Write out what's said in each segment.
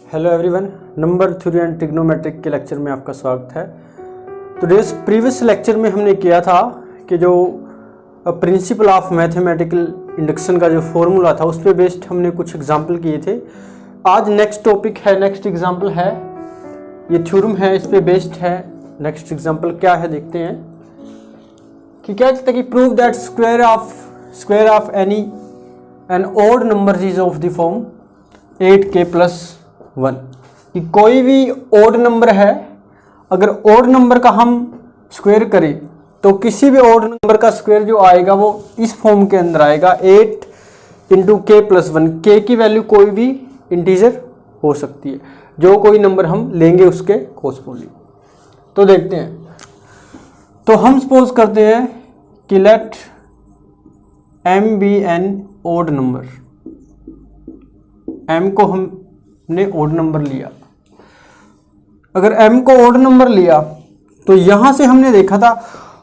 Hello everyone, number theory and trigonometric के lecture में आपका स्वागत है। तो प्रीवियस लेक्चर में हमने किया था कि जो प्रिंसिपल ऑफ मैथमेटिकल इंडक्शन का जो फॉर्मूला था उस पर बेस्ड हमने कुछ एग्जांपल किए थे। आज नेक्स्ट टॉपिक है, नेक्स्ट एग्जांपल है, ये थ्योरम है, इस पे बेस्ड है। नेक्स्ट एग्जांपल क्या है देखते हैं कि क्या कहता है कि prove that square of any n odd number is of the form 8k+1 कि कोई भी ओड नंबर है, अगर ओड नंबर का हम स्क्वायर करें तो किसी भी ओड नंबर का स्क्वायर जो आएगा वो इस फॉर्म के अंदर आएगा 8 × k+1। k की वैल्यू कोई भी इंटीजर हो सकती है, जो कोई नंबर हम लेंगे उसके कोर्सपोंडिंग। तो देखते हैं, तो हम सपोज करते हैं कि let m be an odd number. m को हमने ओड नंबर लिया। अगर m को ओड नंबर लिया तो यहां से हमने देखा था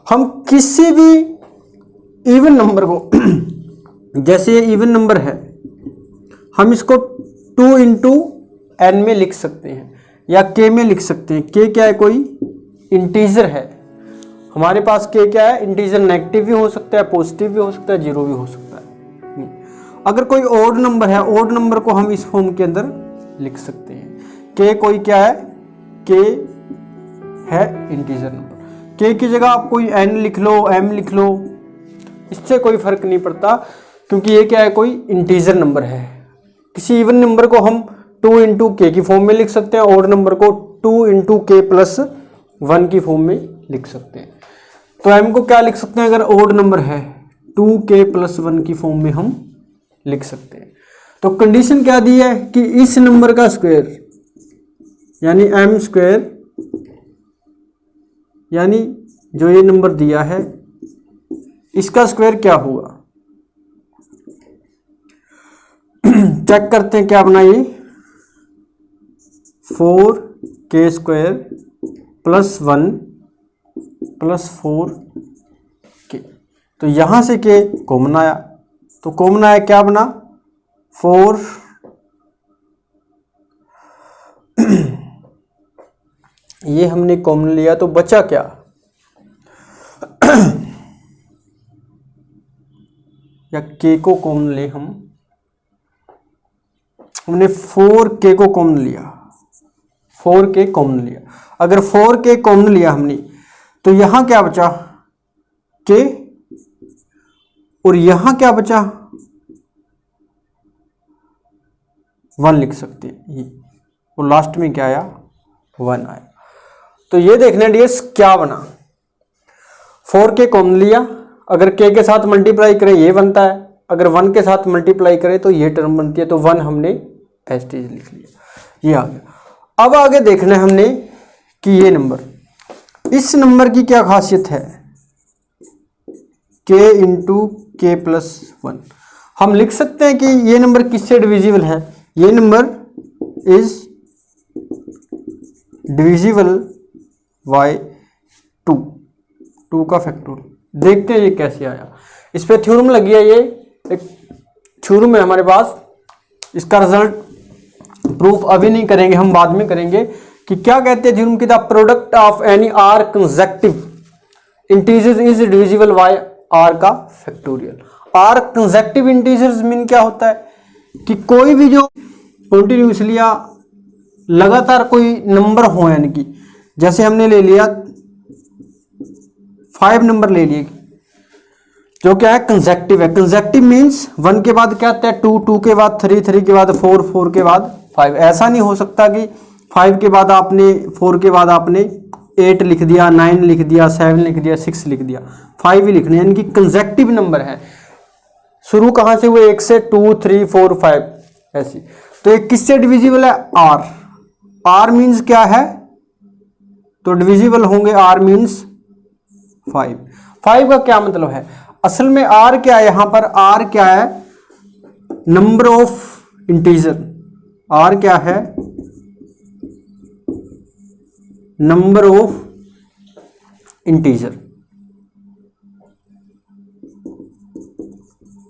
हम किसी भी इवन नंबर को जैसे ये इवन नंबर है हम इसको 2 × n में लिख सकते हैं या k में लिख सकते हैं। k क्या है? कोई इंटीजर है। हमारे पास k क्या है? इंटीजर। नेगेटिव भी हो सकता है, पॉजिटिव भी हो सकता है, जीरो भी हो सकता है। अगर कोई ओड नंबर है, ओड नंबर को हम इस फॉर्म के अंदर लिख सकते हैं। k कोई क्या है? k है इंटीजर नंबर। k की जगह आप कोई n लिख लो, m लिख लो, इससे कोई फर्क नहीं पड़ता, क्योंकि ये क्या है? कोई इंटीजर नंबर है। किसी इवन नंबर को हम 2 × k की फॉर्म में लिख सकते हैं, ओड नंबर को 2 × k+1 की फॉर्म में लिख सकते हैं। तो m को क्या लिख सकते हैं? अगर ओड नंबर है 2k+1 की फॉर्म में हम लिख सकते हैं। तो कंडीशन क्या दी है कि इस नंबर का स्क्वायर यानी m², यानी जो ये नंबर दिया है इसका स्क्वायर क्या होगा। चेक करते हैं क्या बना ये 4k² +1 + 4k। तो यहां से k कॉमन आया, तो कॉमन आया क्या बना 4। ये हमने कॉमन लिया तो बचा क्या या k को कॉमन ले हमने 4k को कॉमन लिया, 4k कॉमन लिया। अगर 4k कॉमन लिया हमने तो यहां क्या बचा k, और यहां क्या बचा 1 लिख सकते हैं, और लास्ट में क्या आया 1 आया। तो ये देखना डियर्स क्या बना, 4k कॉमन लिया, अगर k के साथ मल्टीप्लाई करें ये बनता है, अगर 1 के साथ मल्टीप्लाई करें तो ये टर्म बनती है। तो 1 हमने एस्टीज लिख लिया, ये आ गया। अब आगे देखना है हमने कि ये नंबर, इस नंबर की क्या खासियत है, k × k+1। हम लिख सकते हैं कि ये नंबर किससे डिविजिबल है, ये नंबर इज डिविजिबल बाय 2 का फैक्टोरियल। देखते हैं ये कैसे आया। इस पे थ्योरम लगी है, ये एक थ्योरम है हमारे पास। इसका रिजल्ट प्रूफ अभी नहीं करेंगे, हम बाद में करेंगे कि क्या कहते हैं थ्योरम की, the product of any R consecutive integer is divisible by R का factorial. R consecutive integers mean क्या होता है कि कोई भी जो कॉन्टिन्यूसली या लगातार कोई नंबर हो, यानी कि जैसे हमने ले लिया 5 नंबर ले लिए जो क्या है कंसेक्टिव है। कंसेक्टिव मींस 1 के बाद क्या आता है 2, 2 के बाद 3, 3 के बाद 4, 4 के बाद 5। ऐसा नहीं हो सकता कि 5 के बाद आपने 4 के बाद आपने 8 लिख दिया, 9 लिख दिया, 7 लिख दिया, 6 लिख दिया, 5 ही लिखने, यानी कि कंसेक्टिव नंबर है। शुरू कहां से हुए 1 से 2, 3, 4, 5 ऐसी। तो ये किससे डिविजिबल है आर। आर मीन्स क्या है, तो डिविजिबल होंगे, आर मीन्स 5। 5 का क्या मतलब है, असल में आर क्या है यहां पर, आर क्या है नंबर ऑफ इंटीजर। आर क्या है number of integer,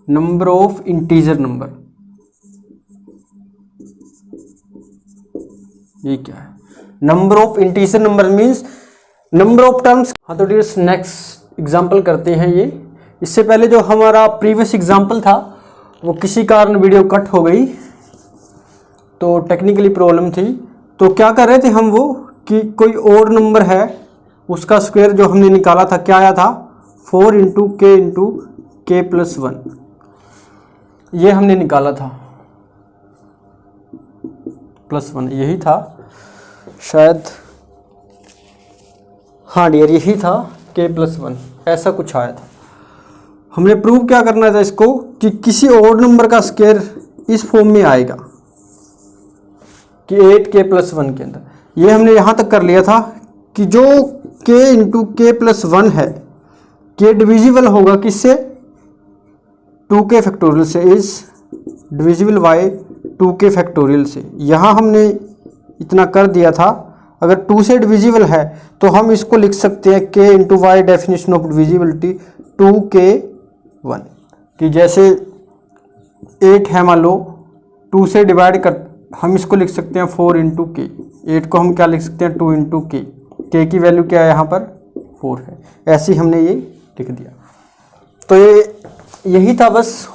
number of integer number. ये क्या है, number of integer number means number of terms. हाँ तो डियर्स नेक्स्ट एग्जाम्पल करते हैं ये। इससे पहले जो हमारा प्रीवियस एग्जाम्पल था वो किसी कारण वीडियो कट हो गई, तो टेक्निकली प्रॉब्लम थी। तो क्या कर रहे थे हम वो कि कोई और नंबर है उसका स्क्वायर जो हमने निकाला था, क्या आया था 4 इंटू के प्लस 1, ये हमने निकाला था +1, यही था शायद, हाँ डियर यही था k+1, ऐसा कुछ आया था। हमने प्रूव क्या करना था इसको कि किसी और नंबर का स्क्वायर इस फॉर्म में आएगा कि 8k+1 के अंदर। ये हमने यहाँ तक कर लिया था कि जो k इंटू k+1 है, k डिविजिबल होगा किससे, 2k फैक्टोरियल से, is divisible bye 2k factorial से। यहाँ हमने इतना कर दिया था। अगर 2 से डिविजिबल है तो हम इसको लिख सकते हैं k into y, definition of divisibility 2k1, कि जैसे 8 है मान लो, 2 से डिवाइड कर हम इसको लिख सकते हैं 4 इंटू के। 8 को हम क्या लिख सकते हैं 2 इंटू के की वैल्यू क्या है यहाँ पर 4 है। ऐसे ही हमने ये लिख दिया। तो ये यही था बस,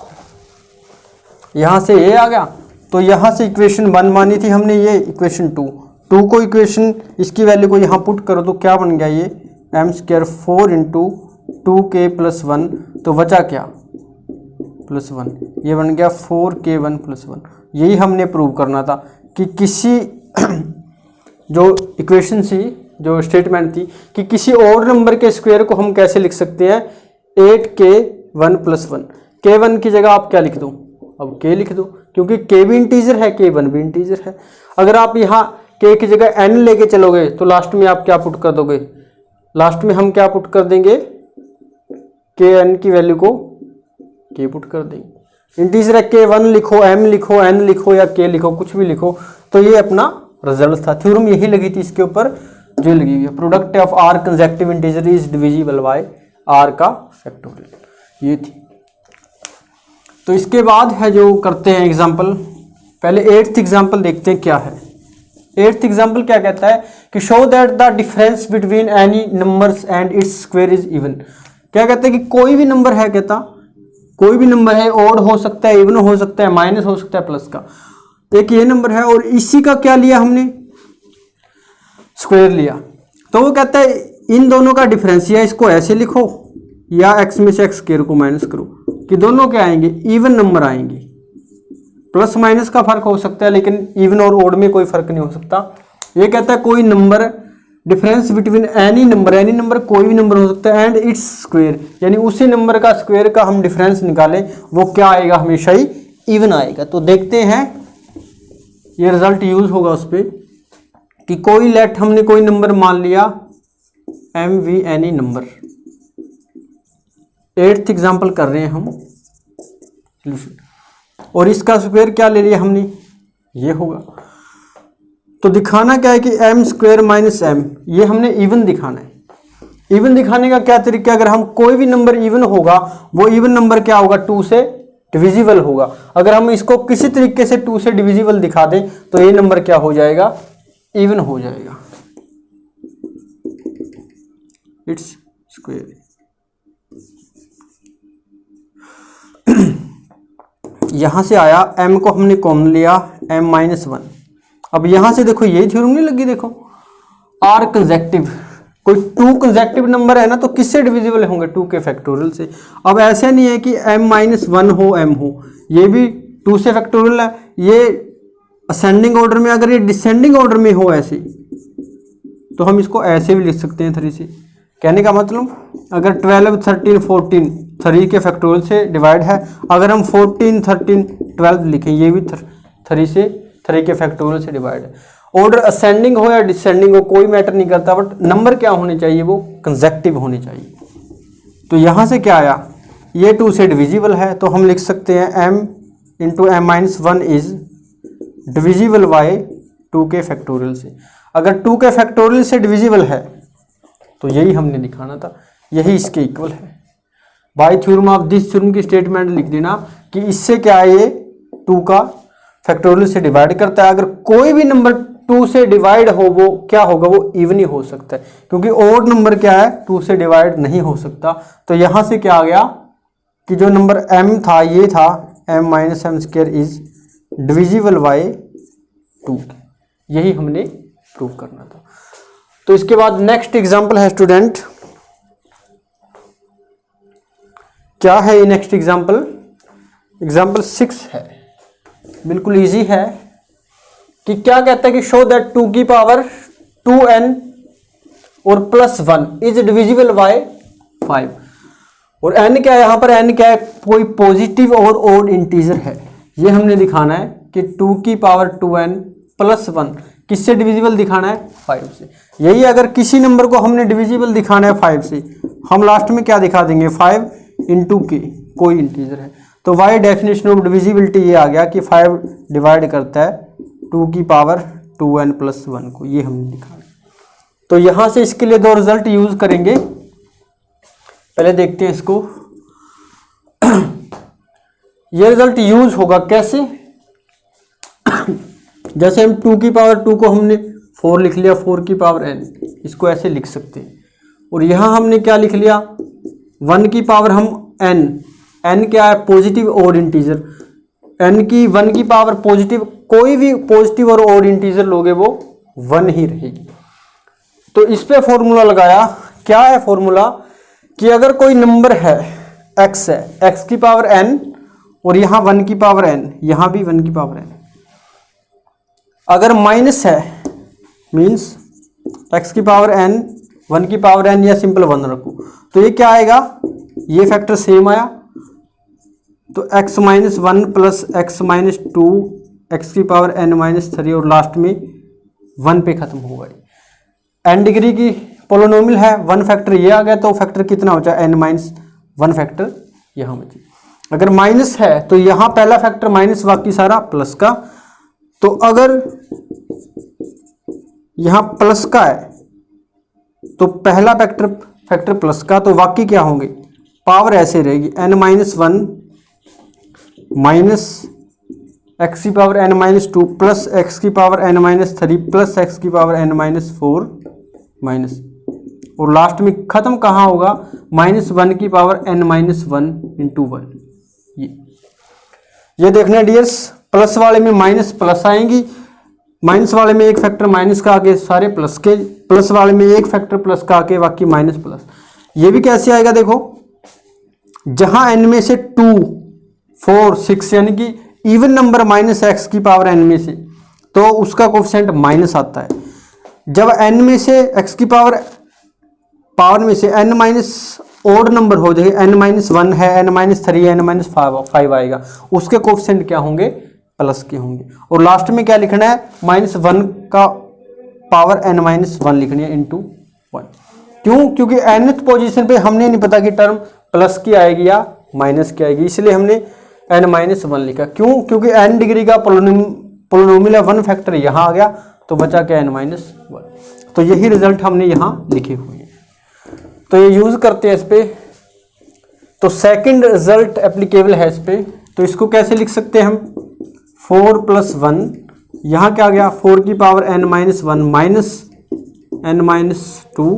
यहाँ से ये आ गया। तो यहाँ से इक्वेशन 1 मानी थी हमने, ये इक्वेशन 2 को इक्वेशन इसकी वैल्यू को यहाँ पुट करो तो क्या बन गया ये m² 4 इंटू 2k+1, तो बचा क्या +1, ये बन गया 4k1+1। यही हमने प्रूव करना था कि किसी जो इक्वेशन थी, जो स्टेटमेंट थी कि किसी और नंबर के स्क्वायर को हम कैसे लिख सकते हैं 8k1+1। k1 की जगह आप क्या लिख दो, अब k लिख दो, क्योंकि k भी इंटीजर है, k1 भी इंटीजर है। अगर आप यहाँ k की जगह n लेके चलोगे तो लास्ट में आप क्या पुट कर दोगे, लास्ट में हम क्या पुट कर देंगे, kn की वैल्यू को k पुट कर देंगे। इंटीजर है, k1 लिखो, m लिखो, n लिखो या k लिखो, कुछ भी लिखो। तो ये अपना रिजल्ट था। थ्योरम यही लगी थी इसके ऊपर जो लगी हुई है, product of r consecutive integer is divisible bye r का फैक्टोरियल, ये थी। तो इसके बाद है जो करते हैं एग्जाम्पल, पहले 8th एग्जाम्पल देखते हैं क्या है। 8th एग्जाम्पल क्या कहता है कि show that the difference between any numbers and its square is even. क्या कहता है कि कोई भी नंबर है, कहता कोई भी नंबर है, ऑड हो सकता है, इवन हो सकता है, माइनस हो सकता है, प्लस का। एक ये नंबर है और इसी का क्या लिया हमने, स्क्वायर लिया। तो वो कहता है इन दोनों का डिफरेंस, या इसको ऐसे लिखो या x में से x स्क्वायर को माइनस करो, कि दोनों क्या आएंगे, इवन नंबर आएंगे। प्लस माइनस का फर्क हो सकता है लेकिन इवन और ओड में कोई फर्क नहीं हो सकता। ये कहता है कोई number, difference between any number कोई भी नंबर हो सकता है, एंड इट्स स्क्वायर, यानी उसी नंबर का स्क्वायर का हम डिफरेंस निकालें, वो क्या आएगा, हमेशा ही इवन आएगा। तो देखते हैं ये रिजल्ट यूज होगा उस पर कि कोई लेट हमने कोई नंबर मान लिया MV any number. 8th example कर रहे हैं हम सोल्यूशन, और इसका स्क्वायर क्या ले लिया हमने, ये होगा। तो दिखाना क्या है कि m² माइनस m, ये हमने इवन दिखाना है। इवन दिखाने का क्या तरीका, अगर हम कोई भी नंबर इवन होगा वो इवन नंबर क्या होगा, 2 से डिविजिबल होगा। अगर हम इसको किसी तरीके से 2 से डिविजिबल दिखा दें तो ये नंबर क्या हो जाएगा, इवन हो जाएगा, इट्स स्क्वायर। यहां से आया, m को हमने कॉमन लिया, m-1। अब यहां से देखो यही थ्योरम नहीं लगी, देखो r कंसेक्टिव, कोई 2 कंसेक्टिव नंबर है ना तो किससे डिविजिबल होंगे, 2 के फैक्टोरियल से। अब ऐसे नहीं है कि m-1 हो m हो, ये भी 2 से फैक्टोरियल है, ये असेंडिंग ऑर्डर में, अगर ये डिसेंडिंग ऑर्डर में हो ऐसे तो हम इसको ऐसे भी लिख सकते हैं 3 से। कहने का मतलब अगर 12, 13, 14 3 के फैक्टोरियल से डिवाइड है, अगर हम 14, 13, 12 लिखें, ये भी 3 के फैक्टोरियल से डिवाइड है। ऑर्डर असेंडिंग हो या डिसेंडिंग हो कोई मैटर नहीं करता, बट नंबर क्या होने चाहिए, वो कंसेक्टिव होने चाहिए। तो यहाँ से क्या आया, ये 2 से डिविजिबल है तो हम लिख सकते हैं m into m-1 is divisible by 2 के फैक्टोरियल से। अगर 2 के फैक्टोरियल से डिविजिबल है तो यही हमने दिखाना था, यही इसके इक्वल है। Bye theorem of this theorem की स्टेटमेंट लिख देना कि इससे क्या है, ये 2 का फैक्टोरियल से डिवाइड करता है। अगर कोई भी नंबर 2 से डिवाइड हो वो क्या होगा, वो इवन ही हो सकता है, क्योंकि ओड नंबर क्या है 2 से डिवाइड नहीं हो सकता। तो यहां से क्या आ गया कि जो नंबर m था ये था m minus m square is divisible by 2। यही हमने प्रूव करना था। तो इसके बाद नेक्स्ट एग्जांपल है स्टूडेंट, क्या है ये नेक्स्ट एग्जांपल? एग्जांपल 6 है, बिल्कुल इजी है। कि क्या कहता है कि शो दैट 2 की पावर 2n और प्लस 1 इज डिविजिबल बाय 5। और n क्या है यहाँ पर, n क्या है, कोई पॉजिटिव और ओड इंटीजर है। ये हमने दिखाना है कि 2 की पावर 2n प्लस 1 किससे डिविजिबल दिखाना है, 5 से। यही अगर किसी नंबर को हमने डिविजिबल दिखाना है 5 से, हम लास्ट में क्या दिखा देंगे, 5 इंटू के कोई इंटीजर है। तो वाई डेफिनेशन ऑफ डिविजिबिलिटी ये आ गया कि 5 डिवाइड करता है 2 की पावर 2n प्लस 1 को, ये हमने दिखाना। तो यहां से इसके लिए 2 रिजल्ट यूज करेंगे। पहले देखते हैं इसको। ये रिजल्ट यूज होगा कैसे, जैसे हम 2 की पावर 2 को हमने 4 लिख लिया, 4 की पावर n, इसको ऐसे लिख सकते हैं। और यहां हमने क्या लिख लिया, 1 की पावर हम n क्या है, पॉजिटिव और इंटीजर, n की 1 की पावर पॉजिटिव, कोई भी पॉजिटिव और ओड इंटीजर लोगे वो 1 ही रहेगी। तो इस पे फॉर्मूला लगाया, क्या है फॉर्मूला, कि अगर कोई नंबर है x है, x की पावर n और यहां 1 की पावर n, यहां भी 1 की पावर n, अगर माइनस है मींस x की पावर n 1 की पावर n या सिंपल 1 रखो, तो ये क्या आएगा, ये फैक्टर सेम आया, तो x minus 1 plus x minus 2 x की पावर n माइनस 3 और लास्ट में 1 पे खत्म हो गई। n डिग्री की पोलिनोमियल है, 1 फैक्टर ये आ गया, तो फैक्टर कितना हो जाए, n माइनस 1 फैक्टर यहां बचे। अगर माइनस है तो यहां पहला फैक्टर माइनस, बाकी सारा प्लस का। तो अगर यहां प्लस का है तो पहला फैक्टर प्लस का, तो बाकी क्या होंगे, पावर ऐसे रहेगी, n माइनस 1 माइनस एक्स की power n minus 2 plus x की power n minus 3 plus x की पावर n माइनस 4 माइनस, और लास्ट में खत्म कहाँ होगा, माइनस 1 की पावर n माइनस 1 इंटू 1। ये देखना डियर्स, प्लस वाले में माइनस प्लस आएंगी, माइनस वाले में एक फैक्टर माइनस का आके सारे प्लस के, प्लस वाले में एक फैक्टर प्लस का आके बाकी माइनस प्लस। ये भी कैसे आएगा देखो, जहां n में से 2 4 6 यानी कि इवन नंबर माइनस एक्स की पावर n में से, तो उसका कोफिशिएंट माइनस आता है। जब n में से x की पावर में से n माइनस ओड नंबर हो जाए, n माइनस 1 है, n माइनस 3 है, n माइनस 5 आएगा, उसके कोफिशिएंट क्या होंगे, प्लस के होंगे। और लास्ट में क्या लिखना है, माइनस 1 का पावर n माइनस 1 लिखनी है इंटू 1। क्यों, क्योंकि nth पोजीशन पे हमने नहीं पता कि टर्म प्लस की आएगी या माइनस की आएगी, इसलिए हमने n माइनस 1 लिखा। क्यों, क्योंकि n डिग्री का पोलिनोमियल है, 1 फैक्टर यहाँ आ गया, तो बचा क्या, n माइनस 1। तो यही रिजल्ट हमने यहाँ लिखे हुए हैं, तो ये यूज करते हैं इस पे। तो सेकंड रिजल्ट एप्लीकेबल है इस पे, तो इसको कैसे लिख सकते हैं हम, 4 प्लस 1, यहाँ क्या आ गया, 4 की power n minus 1 minus n minus 2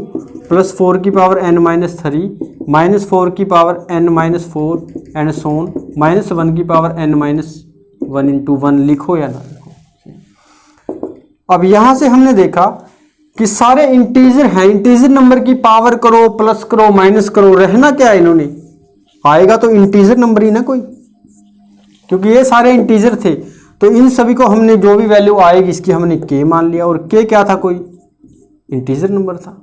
plus 4 की पावर n माइनस 3 माइनस 4 की power n minus 4 and so on minus 1 की पावर n माइनस 1 इंटू 1, लिखो या ना लिखो। अब यहाँ से हमने देखा कि सारे इंटीजर हैं, इंटीजर नंबर की पावर करो, प्लस करो, माइनस करो, रहना क्या है इन्होंने, आएगा तो इंटीजर नंबर ही ना कोई, क्योंकि ये सारे इंटीजर थे। तो इन सभी को हमने जो भी वैल्यू आएगी इसकी हमने k मान लिया, और k क्या था, कोई इंटीजर नंबर था।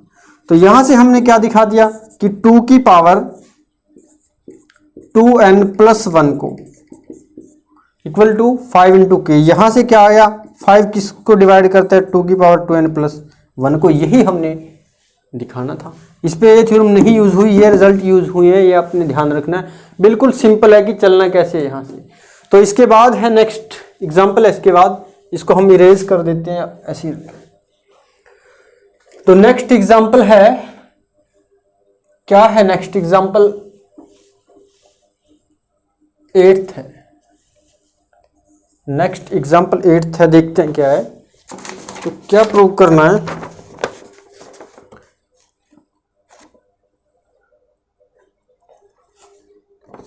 तो यहां से हमने क्या दिखा दिया कि 2 की पावर 2n प्लस 1 को इक्वल टू 5 इंटू के, यहां से क्या आया, 5 किसको डिवाइड करता है, 2 की पावर 2n प्लस 1 को, यही हमने दिखाना था। इस पे ये थ्योरम नहीं यूज हुई, ये रिजल्ट यूज हुए हैं, ये आपने ध्यान रखना है। बिल्कुल सिंपल है कि चलना कैसे है यहाँ से। तो इसके बाद है नेक्स्ट एग्जाम्पल है, इसके बाद इसको हम इरेज कर देते हैं ऐसी। तो नेक्स्ट एग्जाम्पल है, क्या है नेक्स्ट एग्जाम्पल, 8th है। नेक्स्ट एग्जाम्पल 8th है, देखते हैं क्या है। तो क्या प्रूव करना है,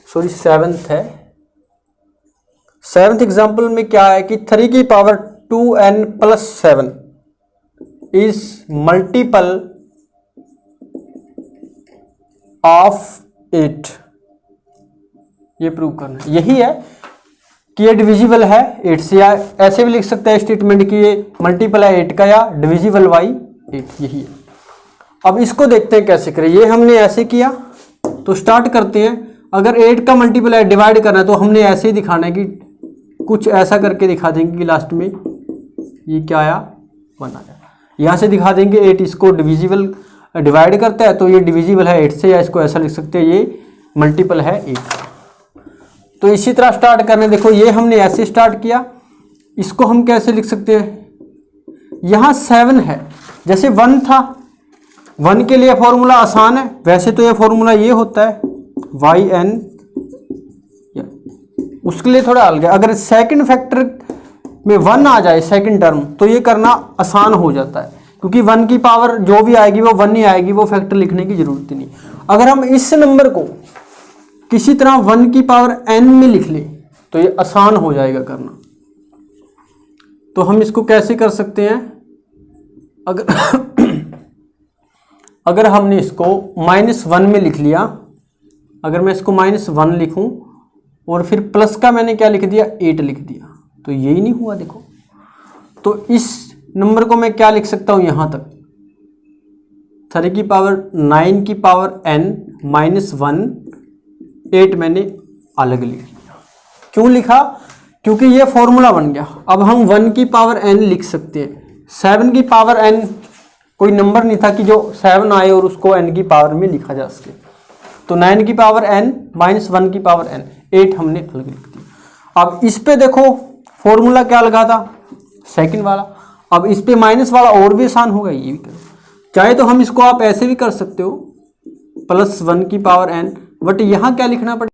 सॉरी सेवेंथ है। सेवेंथ एग्जाम्पल में क्या है कि 3 की power 2n plus 7 is multiple of 8, ये प्रूव करना है। यही है कि ये डिविजिबल है 8 से, या ऐसे भी लिख सकते हैं स्टेटमेंट कि ये मल्टीपल है 8 का या डिविजिबल बाई 8, यही है। अब इसको देखते हैं कैसे करें। ये हमने ऐसे किया, तो स्टार्ट करते हैं। अगर 8 का मल्टीपल है, डिवाइड करना है, तो हमने ऐसे ही दिखाना है कि कुछ ऐसा करके दिखा देंगे कि लास्ट में ये क्या आया, 1 आया। यहाँ से दिखा देंगे 8 इसको डिविजिबल डिवाइड करता है, तो ये डिविजिबल है 8 से, या इसको ऐसा लिख सकते हैं ये मल्टीपल है 8। तो इसी तरह स्टार्ट करने, देखो ये हमने ऐसे स्टार्ट किया, इसको हम कैसे लिख सकते हैं, यहाँ 7 है, जैसे 1 था, 1 के लिए फॉर्मूला आसान है, वैसे तो ये फॉर्मूला ये होता है yn, उसके लिए थोड़ा अलग है। अगर सेकंड फैक्टर में 1 आ जाए सेकंड टर्म, तो ये करना आसान हो जाता है, क्योंकि 1 की पावर जो भी आएगी वो 1 ही आएगी, वो फैक्टर लिखने की जरूरत ही नहीं। अगर हम इस नंबर को किसी तरह 1 की पावर n में लिख ले, तो ये आसान हो जाएगा करना। तो हम इसको कैसे कर सकते हैं, अगर हमने इसको -1 में लिख लिया, अगर मैं इसको -1 लिखूं और फिर प्लस का मैंने क्या लिख दिया, 8 लिख दिया, तो यही नहीं हुआ। देखो, तो इस नंबर को मैं क्या लिख सकता हूं, यहां तक 3 की पावर 9 की पावर n -1 8 मैंने अलग लिख लिया। क्यों लिखा, क्योंकि ये फॉर्मूला बन गया। अब हम 1 की पावर n लिख सकते हैं। 7 की पावर n कोई नंबर नहीं था कि जो 7 आए और उसको n की पावर में लिखा जा सके, तो 9 की पावर n -1 की पावर n 8 हमने अलग लिख दिया। अब इस पे देखो फॉर्मूला क्या लगा था, सेकंड वाला। अब इस पे माइनस वाला और भी आसान होगा, ये भी करो। चाहे तो हम इसको आप ऐसे भी कर सकते हो, +1 की पावर n, बट यहाँ क्या लिखना पड़ेगा,